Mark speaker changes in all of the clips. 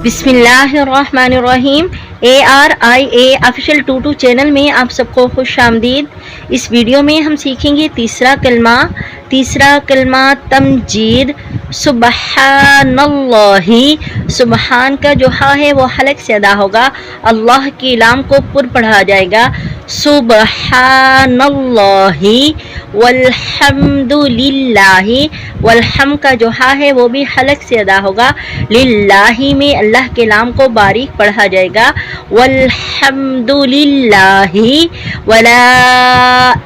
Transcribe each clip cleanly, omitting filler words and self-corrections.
Speaker 1: बिस्मिल्लाहिर्रहमानिर्रहीम। ARIA official 22 channel में आप सबको खुश आमदीद। इस वीडियो में हम सीखेंगे तीसरा कलमा तमजीद सुबहानल्लाही। सुबहान का जो हा है वो हलक से अदा होगा, अल्लाह के लाम को पुर पढ़ा जाएगा सुबहानल्लाही वल्हम्दुलिल्लाही। वल्हम का जो हा है वो भी हलक से अदा होगा, लिल्लाही में अल्लाह के नाम को बारीक पढ़ा जाएगा वल्हम्दुलिल्लाही। वला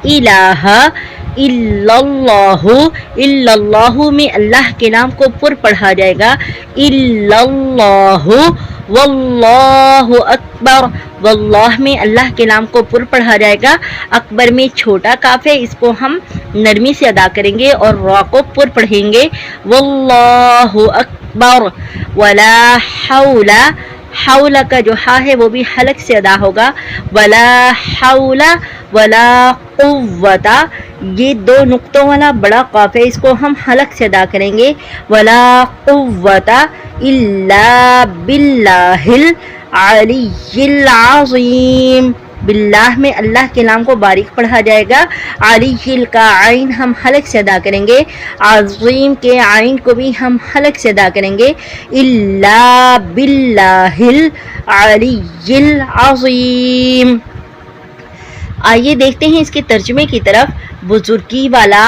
Speaker 1: इलाहा इल्लल्लाहु, इल्लल्लाहु में अल्लाह के नाम को पुर पढ़ा जाएगा इल्लल्लाहु। वल्लाहु अकबर, वल्लाह में अल्लाह के नाम को पुर पढ़ा जाएगा। अकबर में छोटा काफ है, इसको हम नरमी से अदा करेंगे और रा को पुर पढ़ेंगे वल्लाहु अकबर। वला हौला, हौला का जो हा है वो भी हलक से अदा होगा, वला हौला वला कुव्वता। ये दो नुक्तों वाला बड़ा काफ है, इसको हम हलक से अदा करेंगे वला कुव्वता इल्ला बिल्लाहिल अलिय्यिल अज़ीम। बिल्लाह में अल्लाह के नाम को बारीक पढ़ा जाएगा, अलिय्यिल का आइन हम हलक से अदा करेंगे, अज़ीम के आइन को भी हम हलक से अदा करेंगे इल्ला बिल्लाहिल अलिय्यिल अज़ीम। आइए देखते हैं इसके तर्जुमे की तरफ। बुजुर्गी वाला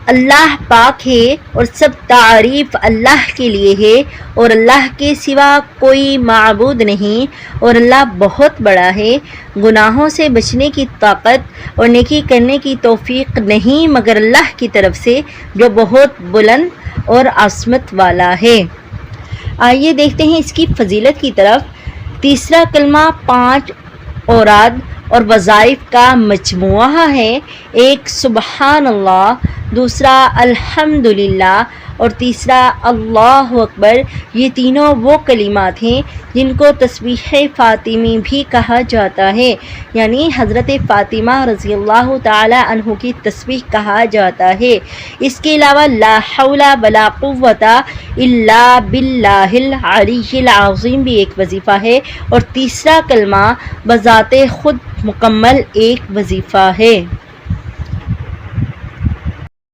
Speaker 1: अल्लाह पाक है और सब तारीफ अल्लाह के लिए है और अल्लाह के सिवा कोई माबूद नहीं और अल्लाह बहुत बड़ा है। गुनाहों से बचने की ताकत और नेकी करने की तौफीक नहीं मगर अल्लाह की तरफ से जो बहुत बुलंद और आसमत वाला है। आइए देखते हैं इसकी फजीलत की तरफ। तीसरा कलमा 5 औराद और वज़ाइफ का मजमुआ है। एक सुबहान अल्लाह, दूसरा अल्हम्दुलिल्लाह और तीसरा अल्लाहु अकबर। ये तीनों वो कलिमात हैं जिनको तस्बीह फ़ातिमी भी कहा जाता है, यानी हज़रत फ़ातिमा रज़ी अल्लाह ताला अन्हु की तस्बीह कहा जाता है। इसके अलावा ला हौला वला कुव्वता इल्ला बिल्लाहिल अलिय्यिल अज़ीम भी एक वजीफ़ा है और तीसरा कलमा बज़ाते खुद मुकम्मल एक वजीफ़ा है।